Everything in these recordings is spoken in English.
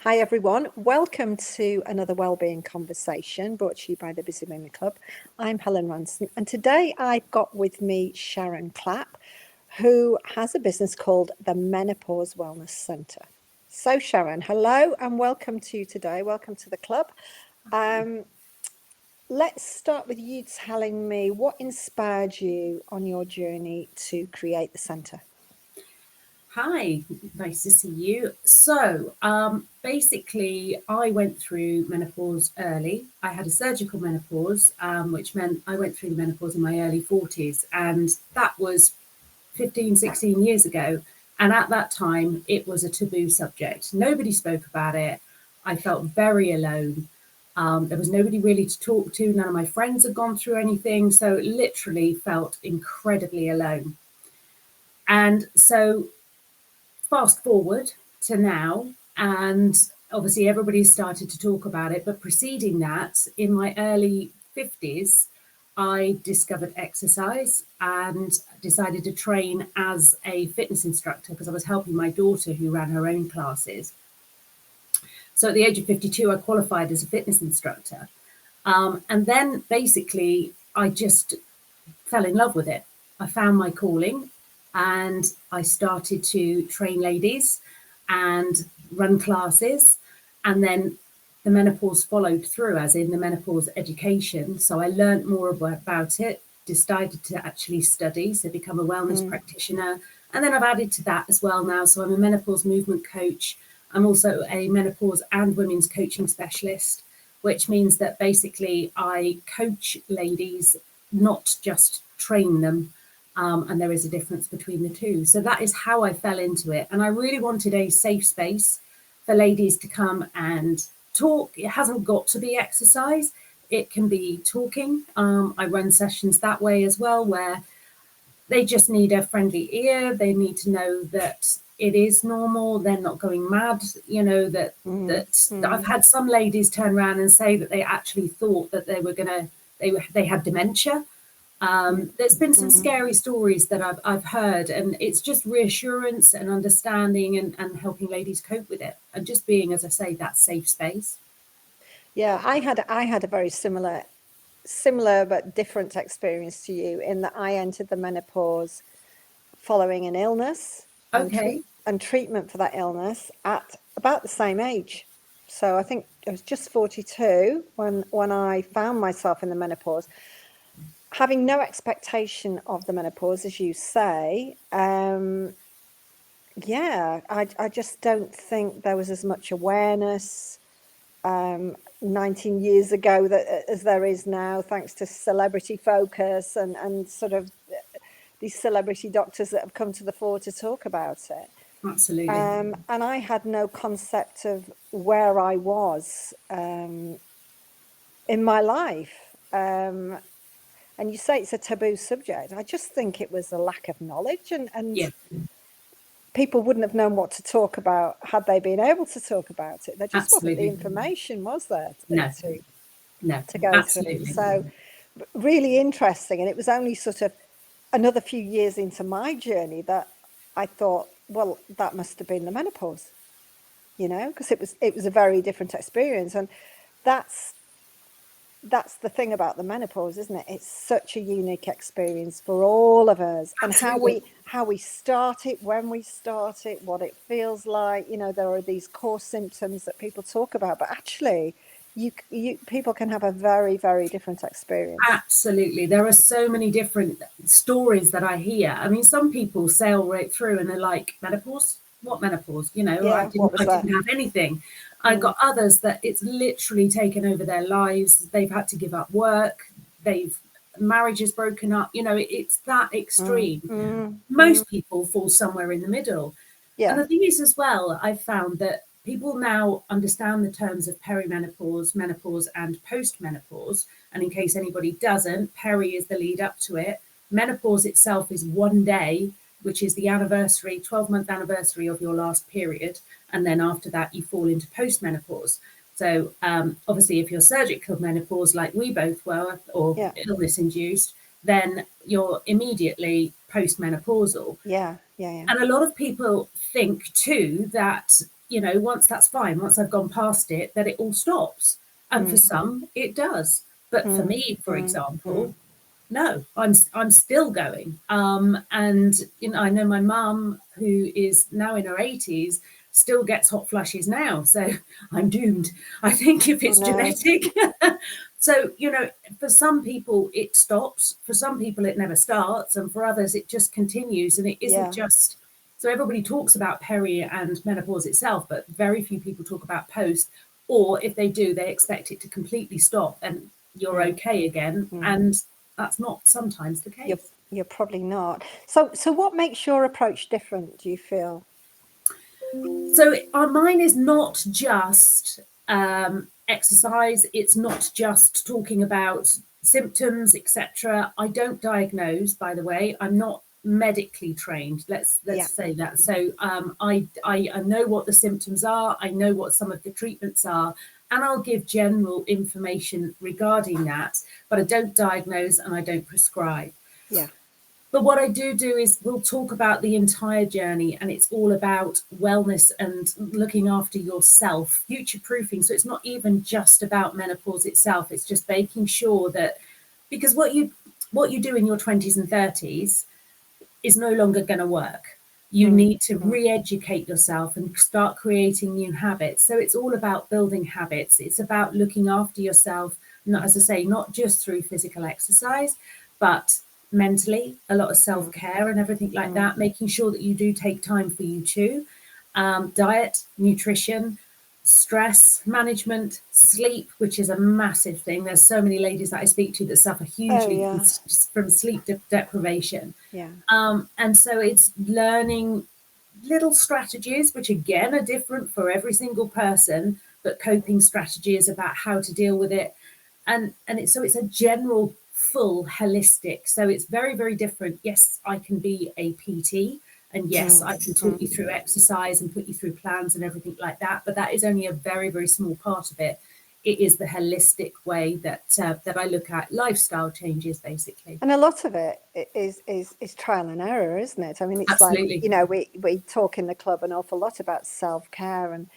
Hi everyone, welcome to another Wellbeing conversation brought to you by the Busy Women Club. I'm Helen Ranson, and today I've got with me Sharon Clapp, who has a business called the Menopause Wellness Centre. So Sharon, hello and welcome to you today. Welcome to the club. Let's start with you telling me what inspired you on your journey to create the centre. Hi, nice to see you. So, basically, I went through menopause early. I had a surgical menopause, which meant I went through the menopause in my early 40s, and that was 15, 16 years ago. And at that time, it was a taboo subject. Nobody spoke about it. I felt very alone. There was nobody really to talk to. None of my friends had gone through anything. So, it literally felt incredibly alone. And so, fast forward to now, and obviously everybody started to talk about it. But preceding that, in my early 50s, I discovered exercise and decided to train as a fitness instructor because I was helping my daughter who ran her own classes. So at the age of 52, I qualified as a fitness instructor. And then basically, I just fell in love with it. I found my calling and I started to train ladies and run classes. And then the menopause followed through, as in the menopause education. So I learned more about it, decided to actually study, so become a wellness practitioner. And then I've added to that as well now. So I'm a menopause movement coach. I'm also a menopause and women's coaching specialist, which means that basically I coach ladies, not just train them. And there is a difference between the two. So that is how I fell into it. And I really wanted a safe space for ladies to come and talk. It hasn't got to be exercise. It can be talking. I run sessions that way as well, where they just need a friendly ear. They need to know that it is normal. They're not going mad. That I've had some ladies turn around and say that they actually thought that they had dementia. There's been some scary stories that I've heard, and it's just reassurance and understanding and helping ladies cope with it, and just being, as I say, that safe space. Yeah, I had a very similar but different experience to you in that I entered the menopause following an illness Okay. and treatment for that illness at about the same age. So I think I was just 42 when I found myself in the menopause, having no expectation of the menopause, as you say. I just don't think there was as much awareness 19 years ago as there is now, thanks to celebrity focus and sort of these celebrity doctors that have come to the fore to talk about it. Absolutely. And I had no concept of where I was in my life. And you say it's a taboo subject. I just think it was a lack of knowledge, and Yeah, people wouldn't have known what to talk about had they been able to talk about it. There just wasn't the absolutely. information, was there, No, no, to go through. absolutely. So really interesting. And it was only sort of another few years into my journey that I thought, well, that must have been the menopause, because it was a very different experience. And that's the thing about the menopause, isn't it? It's such a unique experience for all of us, and Absolutely. how we start it, when we start it, what it feels like. There are these core symptoms that people talk about, but actually you people can have a very, very different experience. Absolutely. There are so many different stories that I hear. I mean, some people sail right through and they're like, menopause? What menopause? I Yeah, what was that? didn't have anything. I got others that it's literally taken over their lives. They've had to give up work. Marriage is broken up. It's that extreme. Most people fall somewhere in the middle. And Yeah. the thing is, as well, I've found that people now understand the terms of perimenopause, menopause, and postmenopause. And in case anybody doesn't, peri is the lead up to it. Menopause itself is one day, which is the anniversary, 12-month anniversary of your last period. And then after that, you fall into postmenopause. So obviously, if you're surgical menopause, like we both were, or Yeah. illness induced, then you're immediately postmenopausal. Yeah. Yeah. Yeah. And a lot of people think too that, you know, once that's fine, once I've gone past it, that it all stops. And for some, it does. But for me, for example, no, I'm still going. And you know, I know my mum, who is now in her 80s, still gets hot flushes now. So I'm doomed, I think, if it's genetic. So, you know, for some people it stops, for some people it never starts, and for others it just continues. And it isn't just, so everybody talks about peri and menopause itself, but very few people talk about post, or if they do, they expect it to completely stop and you're okay again. And that's not sometimes the case. You're probably not. So what makes your approach different, do you feel? So mine is not just exercise. It's not just talking about symptoms, etc. I don't diagnose, by the way. I'm not medically trained. Let's say that. So I know what the symptoms are. I know what some of the treatments are, and I'll give general information regarding that. But I don't diagnose and I don't prescribe. Yeah. But what I do is we'll talk about the entire journey, and it's all about wellness and looking after yourself, future proofing. So it's not even just about menopause itself. It's just making sure that, because what you do in your 20s and 30s is no longer going to work. You need to re-educate yourself and start creating new habits. So it's all about building habits. It's about looking after yourself, not, as I say, not just through physical exercise, but mentally, a lot of self-care and everything like that, making sure that you do take time for you too. Diet, nutrition, stress management, sleep, which is a massive thing. There's so many ladies that I speak to that suffer hugely from sleep deprivation. Yeah. And so it's learning little strategies, which again are different for every single person, but coping strategies about how to deal with it. And it's a general, full, holistic. So it's very, very different. Yes, I can be a PT, and yes, I can talk you through exercise and put you through plans and everything like that. But that is only a very, very small part of it. It is the holistic way that I look at lifestyle changes, basically. And a lot of it is trial and error, isn't it? I mean, it's Absolutely. like, you know, we talk in the club an awful lot about self-care, and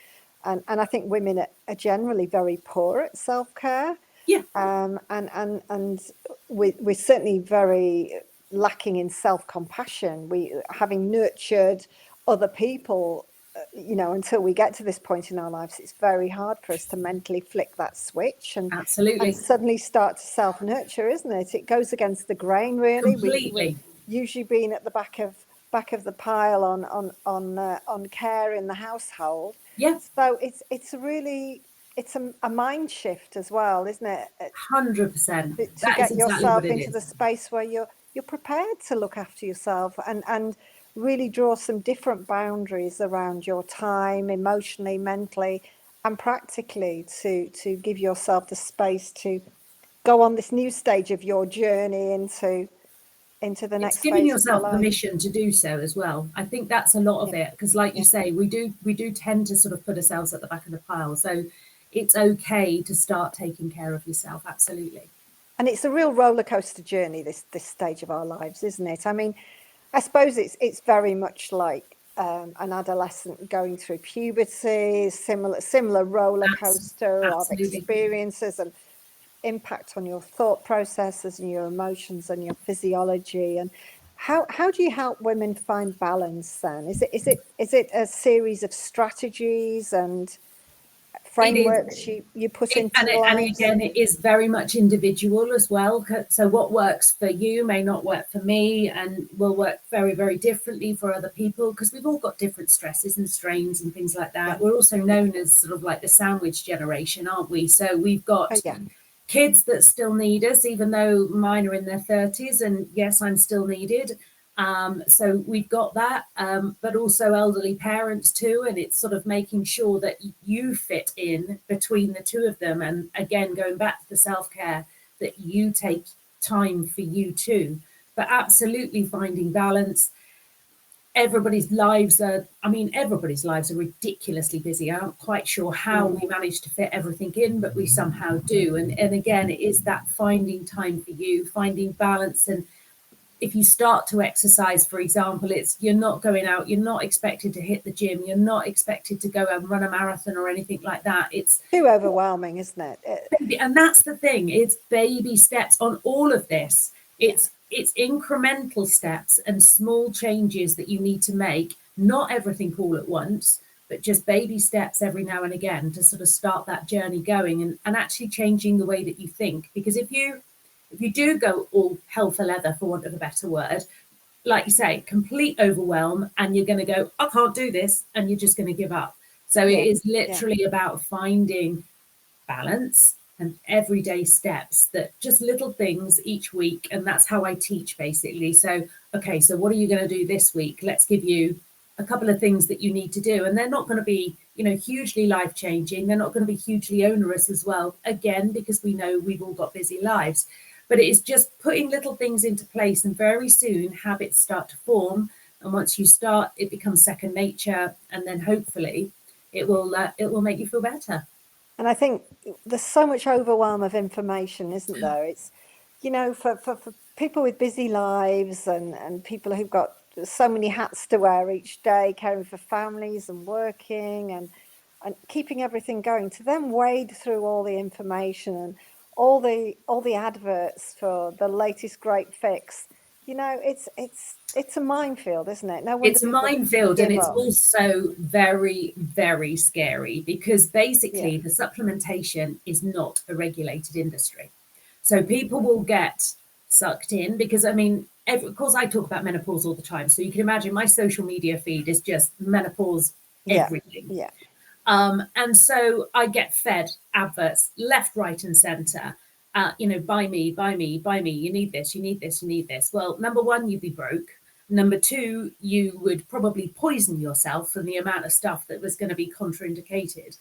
I think women are generally very poor at self-care. Yeah. And we're certainly very lacking in self-compassion. We, having nurtured other people, you know, until we get to this point in our lives, it's very hard for us to mentally flick that switch and Absolutely. suddenly start to self-nurture, isn't it? It goes against the grain, really. Completely. We've usually been at the back of the pile on care in the household. Yeah. So it's really, it's a mind shift as well, isn't it? 100%. To That is get exactly what yourself it into the is. space where you're prepared to look after yourself and really draw some different boundaries around your time, emotionally, mentally, and practically, to give yourself the space to go on this new stage of your journey into the It's next giving phase of your yourself life. permission to do so as well. I think that's a lot of it, because like you say, we do tend to sort of put ourselves at the back of the pile. So it's okay to start taking care of yourself. Absolutely. And it's a real roller coaster journey, this stage of our lives, isn't it? I mean, I suppose it's very much like an adolescent going through puberty, similar roller coaster of Absolutely. experiences and impact on your thought processes and your emotions and your physiology. And how do you help women find balance then? Is it a series of strategies and It is. frameworks you put into your And lives? again, it is very much individual as well. So what works for you may not work for me, and will work very, very differently for other people, because we've all got different stresses and strains and things like that. We're also known as sort of like the sandwich generation, aren't we? So we've got kids that still need us, even though mine are in their 30s, and yes, I'm still needed. So we've got that, but also elderly parents too, and it's sort of making sure that you fit in between the two of them. And again, going back to the self-care, that you take time for you too, but absolutely finding balance. Everybody's lives are ridiculously busy. I'm not quite sure how we manage to fit everything in, but we somehow do. And again, it is that finding time for you, finding balance, and if you start to exercise, for example, you're not going out, you're not expected to hit the gym, you're not expected to go and run a marathon or anything like that. It's too overwhelming, isn't it? and that's the thing, it's baby steps on all of this. Yeah. It's incremental steps and small changes that you need to make, not everything all at once, but just baby steps every now and again to sort of start that journey going, and actually changing the way that you think. Because if you do go all hell for leather, for want of a better word, like you say, complete overwhelm, and you're going to go, I can't do this, and you're just going to give up. So Yeah. it is Yeah. literally about finding balance and everyday steps, that just little things each week. And that's how I teach, basically. So, okay, so what are you going to do this week? Let's give you a couple of things that you need to do. And they're not going to be, hugely life changing. They're not going to be hugely onerous as well, again, because we know we've all got busy lives. But it is just putting little things into place, and very soon habits start to form. And once you start, it becomes second nature, and then hopefully it will make you feel better. And I think there's so much overwhelm of information, isn't there? It's, for people with busy lives, and people who've got so many hats to wear each day, caring for families and working and keeping everything going, to then wade through all the information and all the adverts for the latest great fix. It's a minefield, isn't it? No wonder It's a people minefield, and give it's up. also very, very scary, because Yeah. basically the supplementation is not a regulated industry. So people will get sucked in, because I mean, of course, I talk about menopause all the time. So you can imagine my social media feed is just menopause Yeah. everything. Yeah. And so I get fed adverts left, right, and center. Buy me, buy me, buy me. You need this, you need this, you need this. Well, number one, you'd be broke. Number two, you would probably poison yourself from the amount of stuff that was going to be contraindicated.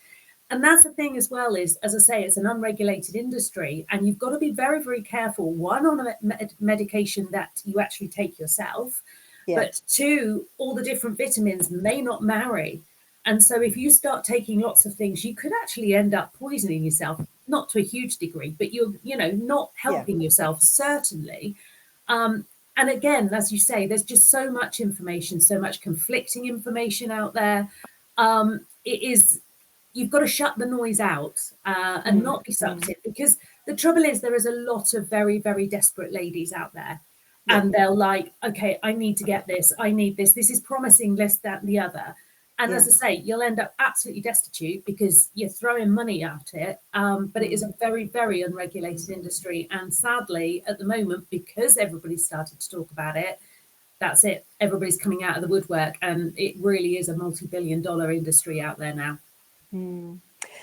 And that's the thing as well, is, as I say, it's an unregulated industry, and you've got to be very, very careful. One, on a medication that you actually take yourself, Yeah. but two, all the different vitamins may not marry. And so if you start taking lots of things, you could actually end up poisoning yourself, not to a huge degree, but you're, not Yeah. helping yourself, certainly. And again, as you say, there's just so much information, so much conflicting information out there. It is, you've got to shut the noise out, and Mm, not be sucked mm. in, because the trouble is, there is a lot of very, very desperate ladies out there, Yeah. and they're like, okay, I need to get this, I need this is promising this, that, and the other. And Yeah. as I say, you'll end up absolutely destitute, because you're throwing money at it. But it is Mm. a very, very unregulated industry. And sadly, at the moment, because everybody's started to talk about it, that's it. Everybody's coming out of the woodwork, and it really is a multi-billion-dollar industry out there now. Mm.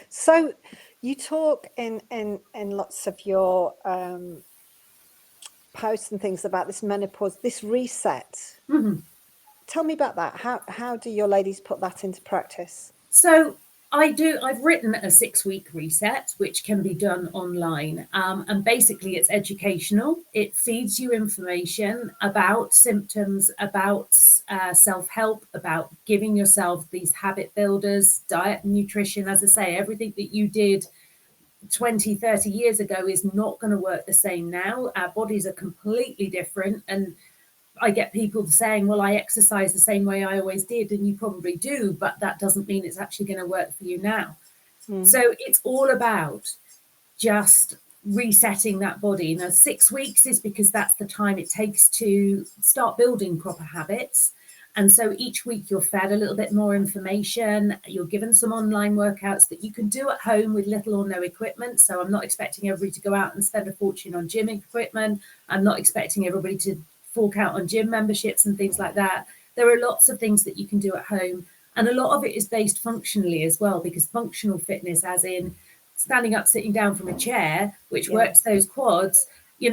So you talk in lots of your posts and things about this menopause, this reset. Mm-hmm. Tell me about that. How do your ladies put that into practice? So I've written a 6-week reset, which can be done online. And basically, it's educational. It feeds you information about symptoms, about self help, about giving yourself these habit builders, diet and nutrition. As I say, everything that you did 20, 30 years ago is not going to work the same now. Our bodies are completely different. And I get people saying, well, I exercise the same way I always did. And you probably do, but that doesn't mean it's actually going to work for you now. Mm. So it's all about just resetting that body. Now, 6 weeks is because that's the time it takes to start building proper habits. And so each week you're fed a little bit more information. You're given some online workouts that you can do at home with little or no equipment. So I'm not expecting everybody to go out and spend a fortune on gym equipment. I'm not expecting everybody to fork out on gym memberships and things like that. There are lots of things that you can do at home. And a lot of it is based functionally as well, because functional fitness, as in standing up, sitting down from a chair, which Yeah. works those quads, you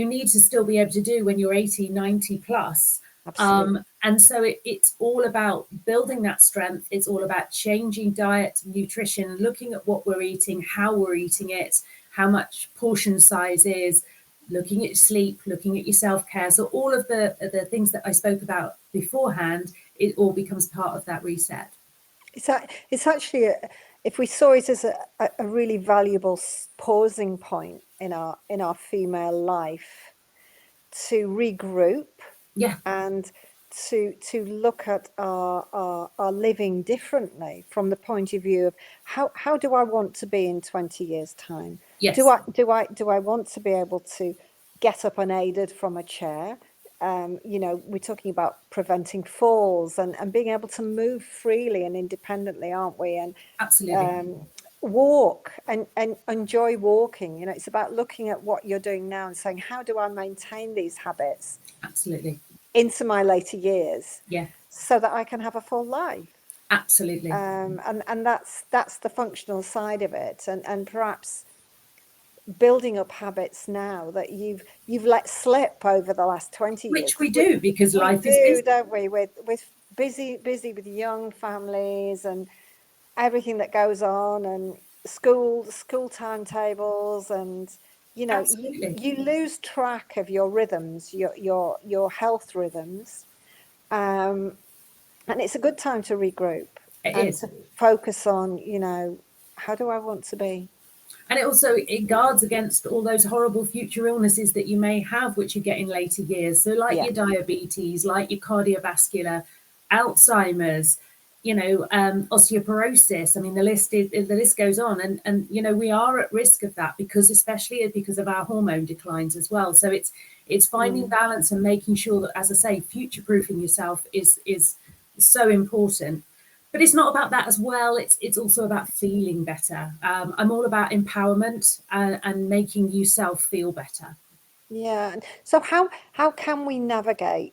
need to still be able to do when you're 80, 90 plus. Absolutely. And so it's all about building that strength. It's all about changing diet, nutrition, looking at what we're eating, how we're eating it, how much portion size is, looking at sleep, looking at your self-care. So all of the things that I spoke about beforehand, it all becomes part of that reset. It's actually, if we saw it as a really valuable pausing point in our female life, to regroup Yeah. and to look at our living differently from the point of view of how do I want to be in 20 years' time? Yes. Do I want to be able to get up unaided from a chair? We're talking about preventing falls and being able to move freely and independently, aren't we? And Absolutely. walk and enjoy walking. It's about looking at what you're doing now and saying, how do I maintain these habits Absolutely. into my later years Yeah. so that I can have a full life? Absolutely. And that's the functional side of it, and perhaps building up habits now that you've let slip over the last 20 years, Which we because do, because we life is do, busy. don't we? With busy with young families and everything that goes on, and school timetables, and Absolutely. you lose track of your rhythms, your health rhythms, and it's a good time to regroup It and is. to focus on, how do I want to be? And it guards against all those horrible future illnesses that you may have, which you get in later years. So like Yeah. your diabetes, like your cardiovascular, Alzheimer's, osteoporosis. I mean, the list goes on, and we are at risk of that, because especially because of our hormone declines as well. So it's finding Mm. balance and making sure that, as I say, future proofing yourself is so important. But it's not about that as well. It's also about feeling better. I'm all about empowerment and making yourself feel better. Yeah. So how can we navigate?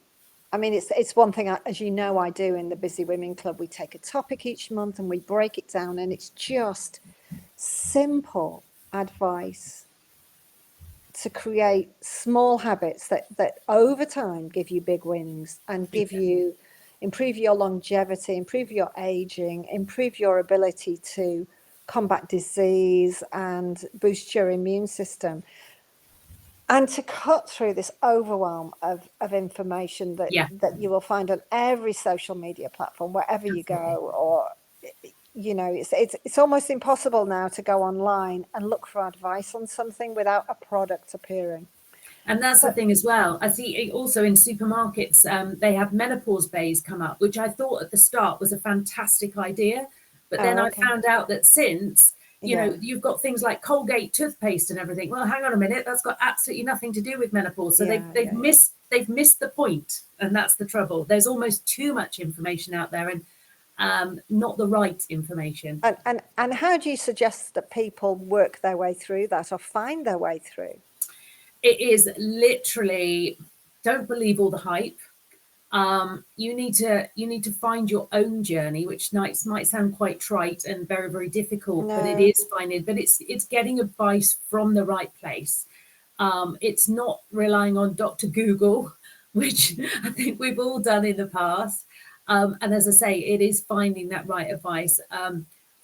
I mean, it's one thing, as you know, I do in the Busy Women Club. We take a topic each month and we break it down, and it's just simple advice to create small habits that over time give you big wins and Exactly. improve your longevity, improve your aging, improve your ability to combat disease and boost your immune system, and to cut through this overwhelm of information Yeah, that you will find on every social media platform wherever you absolutely. go. Or it's almost impossible now to go online and look for advice on something without a product appearing. And that's the But thing as well. I see it also in supermarkets, they have menopause bays come up, which I thought at the start was a fantastic idea. But then oh, I okay. found out that since, Yeah, you've got things like Colgate toothpaste and everything. Well, hang on a minute, that's got absolutely nothing to do with menopause. So they've yeah, they've yeah, yeah. missed the point, and that's the trouble. There's almost too much information out there, and not the right information. And how do you suggest that people work their way through that or find their way through? It is literally, don't believe all the hype. You need to find your own journey, which might sound quite trite and very, very difficult, but it No. is finding. But it's getting advice from the right place. It's not relying on Dr. Google, which I think we've all done in the past. And as I say, it is finding that right advice.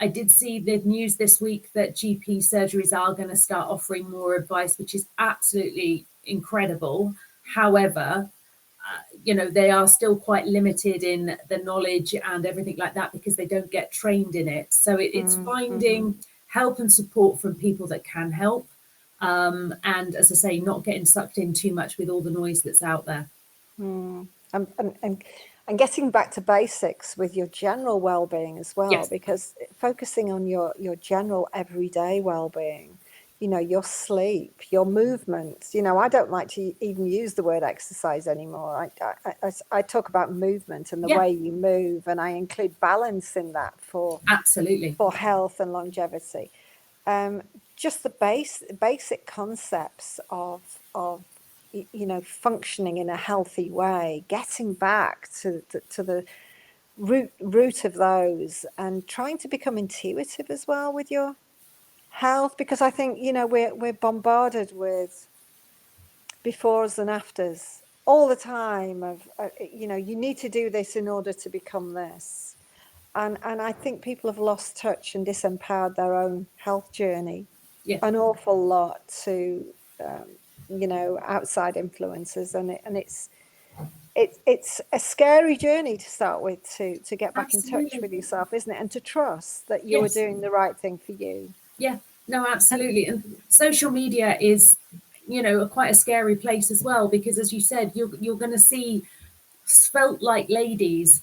I did see the news this week that GP surgeries are going to start offering more advice, which is absolutely incredible. However, they are still quite limited in the knowledge and everything like that, because they don't get trained in it. So it's Mm-hmm. finding help and support from people that can help. And as I say, not getting sucked in too much with all the noise that's out there. Mm. And getting back to basics with your general well-being as well, Yes. because focusing on your general everyday well-being, your sleep, your movement. I don't like to even use the word exercise anymore. I talk about movement and the Yeah, way you move, and I include balance in that absolutely. for health and longevity. Just the basic concepts of functioning in a healthy way, getting back to the root of those, and trying to become intuitive as well with your health, because I think we're bombarded with befores and afters all the time of you need to do this in order to become this, and I think people have lost touch and disempowered their own health journey Yeah, an awful lot to outside influences, and it's a scary journey to start with, to get back in touch absolutely. with yourself, isn't it? And to trust that you are Yes. doing the right thing for you. Yeah. No, And absolutely. And social media is, quite a scary place as well, because as you said, you're going to see svelte like ladies,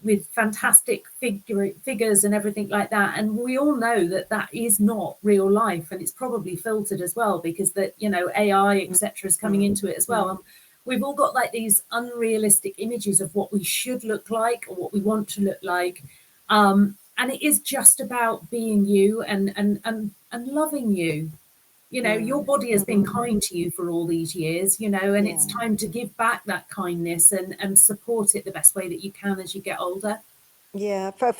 with fantastic figures and everything like that. And we all know that that is not real life, and it's probably filtered as well, because that AI etc. is coming into it as well. And we've all got like these unrealistic images of what we should look like or what we want to look like. And it is just about being you and loving you. Yeah. Your body has been kind to you for all these years, and it's Yeah. time to give back that kindness and support it the best way that you can as you get older. Yeah, for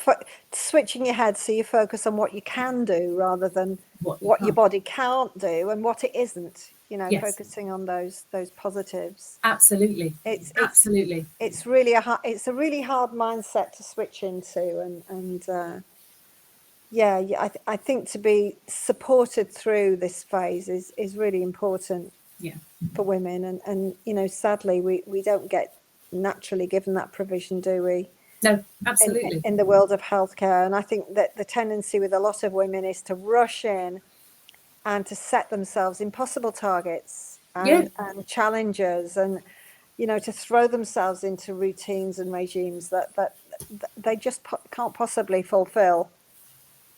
switching your head so you focus on what you can do rather than What you what your can't. body can't do and what it isn't, Yes, focusing on those positives. absolutely. It's it's Absolutely. it's really it's a really hard mindset to switch into, and yeah, I think to be supported through this phase is really important Yeah. for women, and sadly we don't get naturally given that provision, do we? No, in, absolutely. in the world of healthcare. And I think that the tendency with a lot of women is to rush in and to set themselves impossible targets Yeah. and challenges, and to throw themselves into routines and regimes that they just can't possibly fulfill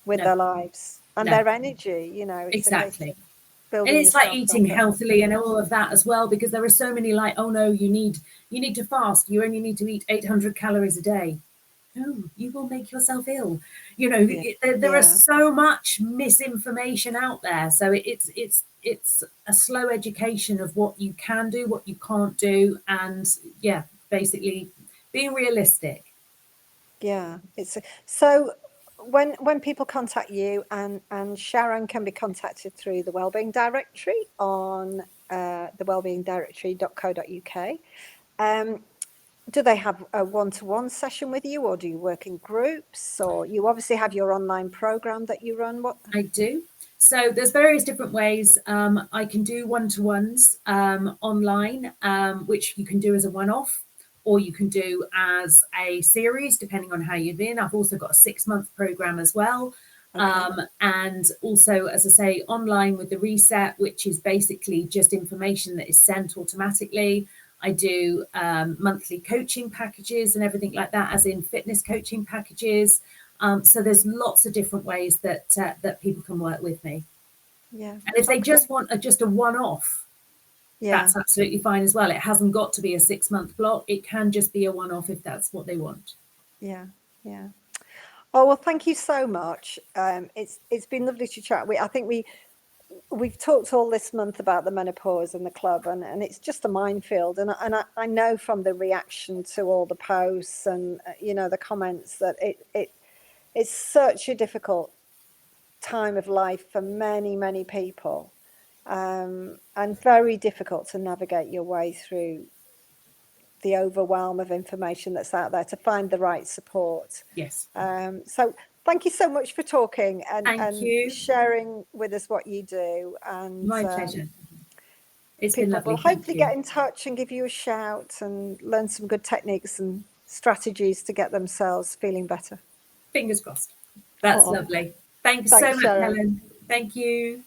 with No, their lives and no, their energy. It's a case exactly. of And building it's like yourself eating back up. healthily and all of that as well, because there are so many like, oh no, you need to fast. You only need to eat 800 calories a day. No, you will make yourself ill. Yeah, There are yeah, so much misinformation out there. So it's a slow education of what you can do, what you can't do, and yeah, basically being realistic. yeah. So when people contact you, and Sharon can be contacted through the Wellbeing Directory on the wellbeingdirectory.co.uk. Do they have a one-to-one session with you, or do you work in groups, or you obviously have your online program that you run? What? I do. So there's various different ways. I can do one-to-ones online, which you can do as a one-off, or you can do as a series, depending on how you've been. I've also got a 6-month program as well. Okay. And also, as I say, online with the reset, which is basically just information that is sent automatically. I do monthly coaching packages and everything like that, as in fitness coaching packages. So there's lots of different ways that people can work with me. Yeah. And if they Okay. just want just a one-off, Yeah. that's absolutely fine as well. It hasn't got to be a 6-month block. It can just be a one-off if that's what they want. Yeah. Yeah. Oh, well, thank you so much. It's been lovely to chat. I think we've talked all this month about the menopause and the club, and it's just a minefield. And I know from the reaction to all the posts and the comments that it's such a difficult time of life for many people, and very difficult to navigate your way through the overwhelm of information that's out there to find the right support. Yes. So thank you so much for talking Thank and you. sharing with us what you do. And My pleasure. It's been people will lovely. Thank hopefully you. get in touch and give you a shout and learn some good techniques and strategies to get themselves feeling better. Fingers crossed. That's Oh, lovely. Thanks so thanks, much, Sharon. Helen. Thank you.